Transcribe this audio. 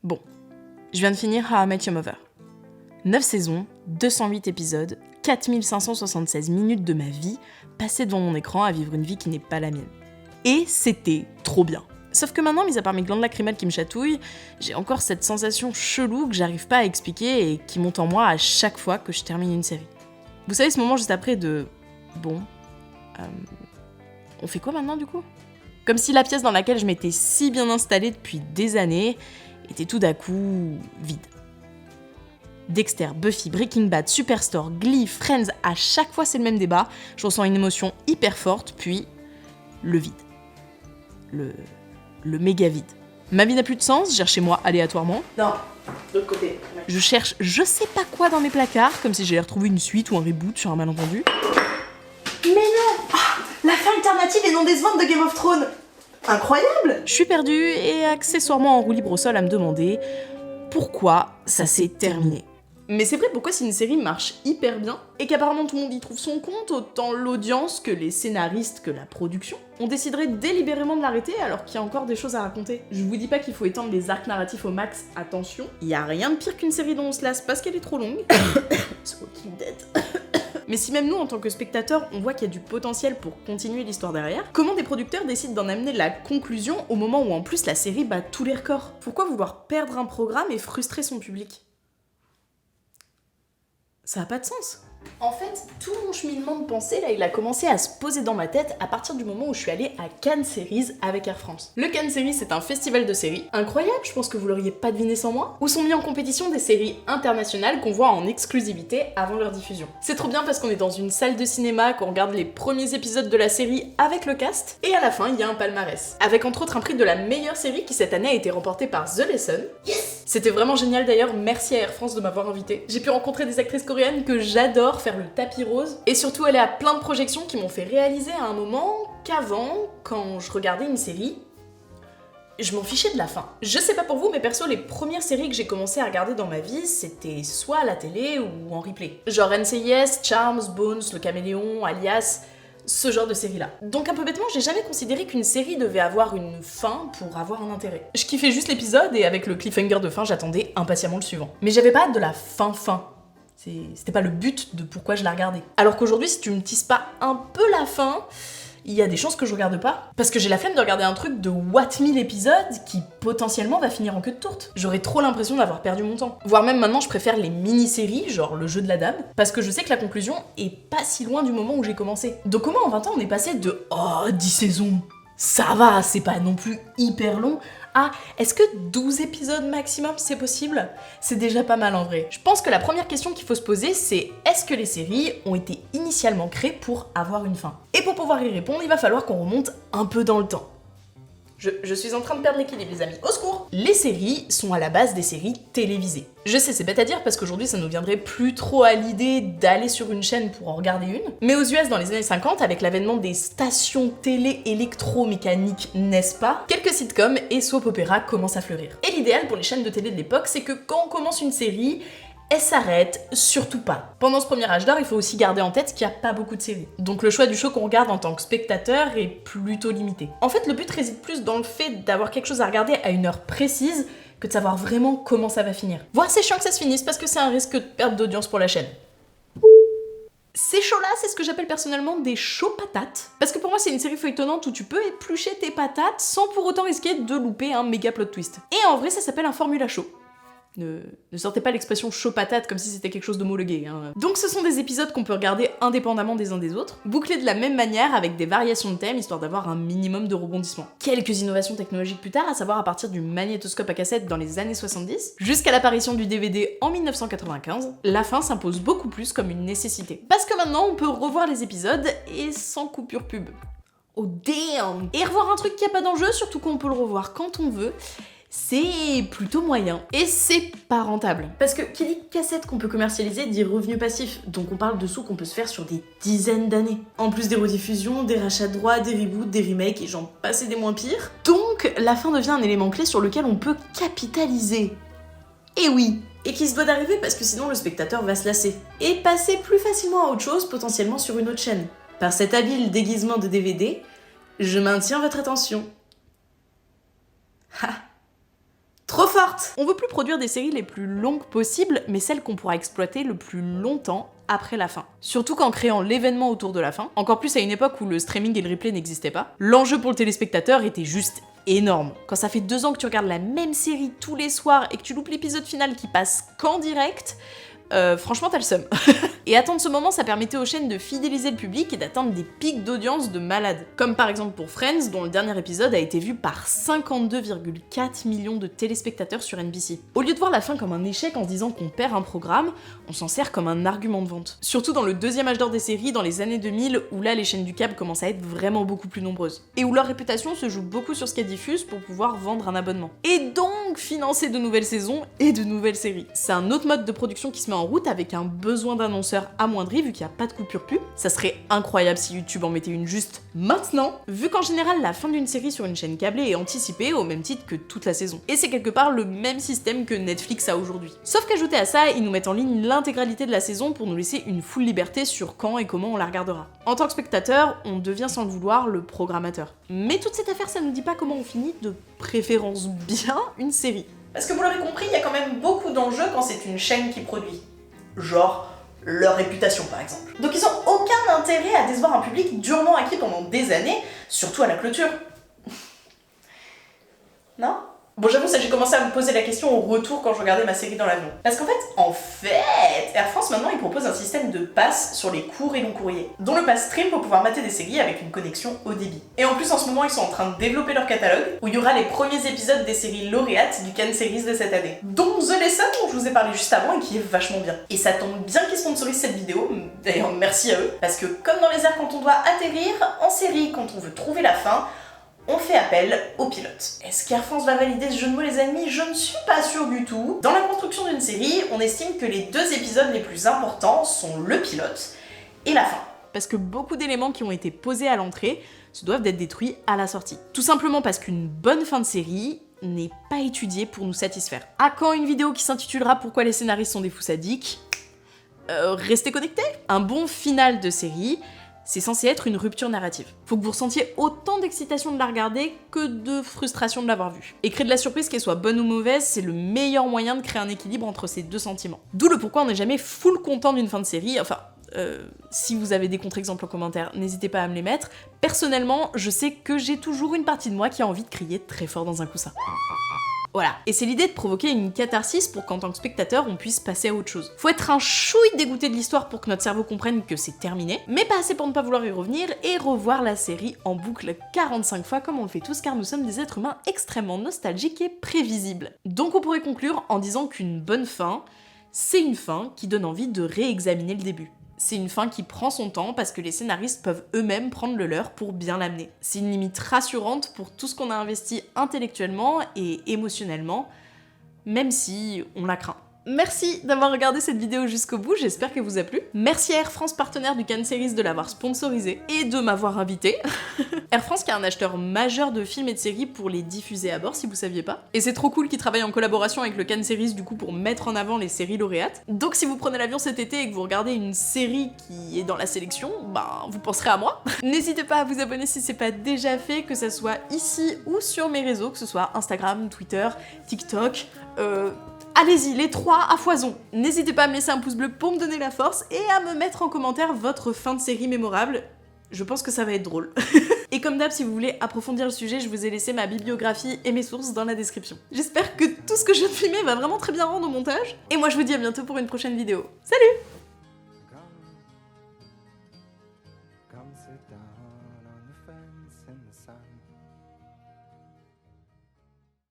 Bon, je viens de finir How I Met Your Mother. 9 saisons, 208 épisodes, 4576 minutes de ma vie passées devant mon écran à vivre une vie qui n'est pas la mienne. Et c'était trop bien. Sauf que maintenant, mis à part mes glandes lacrymales qui me chatouillent, j'ai encore cette sensation chelou que j'arrive pas à expliquer et qui monte en moi à chaque fois que je termine une série. Vous savez, ce moment juste après de... Bon... on fait quoi maintenant du coup ? Comme si la pièce dans laquelle je m'étais si bien installée depuis des années était tout d'un coup vide. Dexter, Buffy, Breaking Bad, Superstore, Glee, Friends, à chaque fois c'est le même débat, je ressens une émotion hyper forte, puis le vide. Le méga vide. Ma vie n'a plus de sens, je gère chez moi aléatoirement. Non, de l'autre côté. Ouais. Je cherche je sais pas quoi dans mes placards, comme si j'allais retrouver une suite ou un reboot sur un malentendu. Mais non, la fin alternative et non décevante de Game of Thrones. Incroyable. Je suis perdue et accessoirement en roue libre au sol à me demander pourquoi ça s'est terminé. Mais c'est vrai, pourquoi si une série marche hyper bien et qu'apparemment tout le monde y trouve son compte, autant l'audience que les scénaristes que la production, on déciderait délibérément de l'arrêter alors qu'il y a encore des choses à raconter. Je vous dis pas qu'il faut étendre les arcs narratifs au max, attention, il y a rien de pire qu'une série dont on se lasse parce qu'elle est trop longue. C'est Walking Dead. Mais si même nous, en tant que spectateurs, on voit qu'il y a du potentiel pour continuer l'histoire derrière, comment des producteurs décident d'en amener la conclusion au moment où en plus la série bat tous les records ? Pourquoi vouloir perdre un programme et frustrer son public ? Ça a pas de sens. En fait, tout mon cheminement de pensée, là, il a commencé à se poser dans ma tête à partir du moment où je suis allée à Cannes Series avec Air France. Le Cannes Series, c'est un festival de séries incroyable, je pense que vous l'auriez pas deviné sans moi, où sont mis en compétition des séries internationales qu'on voit en exclusivité avant leur diffusion. C'est trop bien parce qu'on est dans une salle de cinéma, qu'on regarde les premiers épisodes de la série avec le cast, et à la fin, il y a un palmarès. Avec entre autres un prix de la meilleure série qui cette année a été remporté par The Lesson. Yes! C'était vraiment génial d'ailleurs, merci à Air France de m'avoir invité. J'ai pu rencontrer des actrices coréennes que j'adore, faire le tapis rose, et surtout aller à plein de projections qui m'ont fait réaliser à un moment qu'avant, quand je regardais une série, je m'en fichais de la fin. Je sais pas pour vous, mais perso, les premières séries que j'ai commencé à regarder dans ma vie, c'était soit à la télé ou en replay. Genre NCIS, Charms, Bones, Le Caméléon, Alias... ce genre de série-là. Donc un peu bêtement, j'ai jamais considéré qu'une série devait avoir une fin pour avoir un intérêt. Je kiffais juste l'épisode et avec le cliffhanger de fin, j'attendais impatiemment le suivant. Mais j'avais pas hâte de la fin. C'était pas le but de pourquoi je la regardais. Alors qu'aujourd'hui, si tu me tisses pas un peu la fin, il y a des chances que je regarde pas. Parce que j'ai la flemme de regarder un truc de what 1000 épisodes qui potentiellement va finir en queue de tourte. J'aurais trop l'impression d'avoir perdu mon temps. Voire même maintenant, je préfère les mini-séries, genre Le Jeu de la Dame, parce que je sais que la conclusion est pas si loin du moment où j'ai commencé. Donc comment en 20 ans on est passé de « Oh, 10 saisons, ça va, c'est pas non plus hyper long », à « Est-ce que 12 épisodes maximum, c'est possible ?» C'est déjà pas mal en vrai. Je pense que la première question qu'il faut se poser, c'est « Est-ce que les séries ont été initialement créées pour avoir une fin ?» Et pour pouvoir y répondre, il va falloir qu'on remonte un peu dans le temps. Je suis en train de perdre l'équilibre, les amis. Au secours! Les séries sont à la base des séries télévisées. Je sais, c'est bête à dire parce qu'aujourd'hui, ça nous viendrait plus trop à l'idée d'aller sur une chaîne pour en regarder une. Mais aux US, dans les années 50, avec l'avènement des stations télé électromécaniques, n'est-ce pas, quelques sitcoms et soap-opéras commencent à fleurir. Et l'idéal pour les chaînes de télé de l'époque, c'est que quand on commence une série, elle s'arrête surtout pas. Pendant ce premier âge d'or, il faut aussi garder en tête qu'il n'y a pas beaucoup de séries. Donc le choix du show qu'on regarde en tant que spectateur est plutôt limité. En fait, le but réside plus dans le fait d'avoir quelque chose à regarder à une heure précise que de savoir vraiment comment ça va finir. Voire c'est chiant que ça se finisse parce que c'est un risque de perte d'audience pour la chaîne. Ces shows-là, c'est ce que j'appelle personnellement des shows patates. Parce que pour moi, c'est une série feuilletonnante où tu peux éplucher tes patates sans pour autant risquer de louper un méga plot twist. Et en vrai, ça s'appelle un formula show. Ne sortez pas l'expression chaud patate comme si c'était quelque chose d'homologué. Donc ce sont des épisodes qu'on peut regarder indépendamment des uns des autres, bouclés de la même manière avec des variations de thèmes histoire d'avoir un minimum de rebondissement. Quelques innovations technologiques plus tard, à savoir à partir du magnétoscope à cassette dans les années 70, jusqu'à l'apparition du DVD en 1995, la fin s'impose beaucoup plus comme une nécessité. Parce que maintenant on peut revoir les épisodes et sans coupure pub. Oh damn! Et revoir un truc qui a pas d'enjeu, surtout qu'on peut le revoir quand on veut, c'est plutôt moyen. Et c'est pas rentable. Parce que qui dit cassette qu'on peut commercialiser dit revenu passif, donc on parle de sous qu'on peut se faire sur des dizaines d'années. En plus des rediffusions, des rachats de droits, des reboots, des remakes et j'en passe et des moins pires. Donc la fin devient un élément clé sur lequel on peut capitaliser. Et oui, et qui se doit d'arriver parce que sinon le spectateur va se lasser. Et passer plus facilement à autre chose, potentiellement sur une autre chaîne. Par cet habile déguisement de DVD, je maintiens votre attention. Ha! Trop forte! On veut plus produire des séries les plus longues possibles, mais celles qu'on pourra exploiter le plus longtemps après la fin. Surtout qu'en créant l'événement autour de la fin, encore plus à une époque où le streaming et le replay n'existaient pas, l'enjeu pour le téléspectateur était juste énorme. Quand ça fait 2 ans que tu regardes la même série tous les soirs et que tu loupes l'épisode final qui passe qu'en direct, franchement t'as le seum. Et attendre ce moment, ça permettait aux chaînes de fidéliser le public et d'atteindre des pics d'audience de malades. Comme par exemple pour Friends, dont le dernier épisode a été vu par 52,4 millions de téléspectateurs sur NBC. Au lieu de voir la fin comme un échec en se disant qu'on perd un programme, on s'en sert comme un argument de vente. Surtout dans le deuxième âge d'or des séries, dans les années 2000, où là les chaînes du câble commencent à être vraiment beaucoup plus nombreuses. Et où leur réputation se joue beaucoup sur ce qu'elles diffusent pour pouvoir vendre un abonnement. Et donc financer de nouvelles saisons et de nouvelles séries. C'est un autre mode de production qui se met en route avec un besoin d'annonceurs amoindri vu qu'il n'y a pas de coupure pub. Ça serait incroyable si YouTube en mettait une juste maintenant, vu qu'en général la fin d'une série sur une chaîne câblée est anticipée au même titre que toute la saison. Et c'est quelque part le même système que Netflix a aujourd'hui. Sauf qu'ajouté à ça, ils nous mettent en ligne l'intégralité de la saison pour nous laisser une full liberté sur quand et comment on la regardera. En tant que spectateur, on devient sans le vouloir le programmateur. Mais toute cette affaire, ça nous dit pas comment on finit de préférence bien une série. Parce que vous l'aurez compris, il y a quand même beaucoup d'enjeux quand c'est une chaîne qui produit. Genre leur réputation par exemple. Donc ils ont aucun intérêt à décevoir un public durement acquis pendant des années, surtout à la clôture. Non? Bon, j'avoue, ça j'ai commencé à me poser la question au retour quand je regardais ma série dans l'avion. Parce qu'en fait, Air France maintenant il propose un système de pass sur les courts et longs courriers, dont le pass stream pour pouvoir mater des séries avec une connexion haut débit. Et en plus en ce moment ils sont en train de développer leur catalogue, où il y aura les premiers épisodes des séries lauréates du Cannes Series de cette année, dont The Lesson dont je vous ai parlé juste avant et qui est vachement bien. Et ça tombe bien qu'ils sponsorisent cette vidéo, d'ailleurs merci à eux, parce que comme dans les airs quand on doit atterrir, en série quand on veut trouver la fin, on fait appel au pilote. Est-ce qu'Air France va valider ce jeu de mots les amis? Je ne suis pas sûre du tout. Dans la construction d'une série, on estime que les 2 épisodes les plus importants sont le pilote et la fin. Parce que beaucoup d'éléments qui ont été posés à l'entrée se doivent d'être détruits à la sortie. Tout simplement parce qu'une bonne fin de série n'est pas étudiée pour nous satisfaire. À quand une vidéo qui s'intitulera Pourquoi les scénaristes sont des fous sadiques? Restez connectés. Un bon final de série, c'est censé être une rupture narrative. Faut que vous ressentiez autant d'excitation de la regarder que de frustration de l'avoir vue. Et créer de la surprise, qu'elle soit bonne ou mauvaise, c'est le meilleur moyen de créer un équilibre entre ces deux sentiments. D'où le pourquoi on n'est jamais full content d'une fin de série, enfin... si vous avez des contre-exemples en commentaire, n'hésitez pas à me les mettre. Personnellement, je sais que j'ai toujours une partie de moi qui a envie de crier très fort dans un coussin. Voilà. Et c'est l'idée de provoquer une catharsis pour qu'en tant que spectateur, on puisse passer à autre chose. Faut être un chouille dégoûté de l'histoire pour que notre cerveau comprenne que c'est terminé, mais pas assez pour ne pas vouloir y revenir et revoir la série en boucle 45 fois comme on le fait tous car nous sommes des êtres humains extrêmement nostalgiques et prévisibles. Donc on pourrait conclure en disant qu'une bonne fin, c'est une fin qui donne envie de réexaminer le début. C'est une fin qui prend son temps parce que les scénaristes peuvent eux-mêmes prendre le leur pour bien l'amener. C'est une limite rassurante pour tout ce qu'on a investi intellectuellement et émotionnellement, même si on la craint. Merci d'avoir regardé cette vidéo jusqu'au bout, j'espère qu'elle vous a plu. Merci à Air France, partenaire du Cannes Series, de l'avoir sponsorisé et de m'avoir invité. Air France qui est un acheteur majeur de films et de séries pour les diffuser à bord si vous saviez pas. Et c'est trop cool qu'ils travaillent en collaboration avec le Cannes Series du coup pour mettre en avant les séries lauréates. Donc si vous prenez l'avion cet été et que vous regardez une série qui est dans la sélection, ben vous penserez à moi. N'hésitez pas à vous abonner si c'est pas déjà fait, que ça soit ici ou sur mes réseaux, que ce soit Instagram, Twitter, TikTok, allez-y, les 3 à foison. N'hésitez pas à me laisser un pouce bleu pour me donner la force et à me mettre en commentaire votre fin de série mémorable. Je pense que ça va être drôle. Et comme d'hab, si vous voulez approfondir le sujet, je vous ai laissé ma bibliographie et mes sources dans la description. J'espère que tout ce que je viens de filmer va vraiment très bien rendre au montage. Et moi je vous dis à bientôt pour une prochaine vidéo. Salut! Come sit down on the fence in the sun.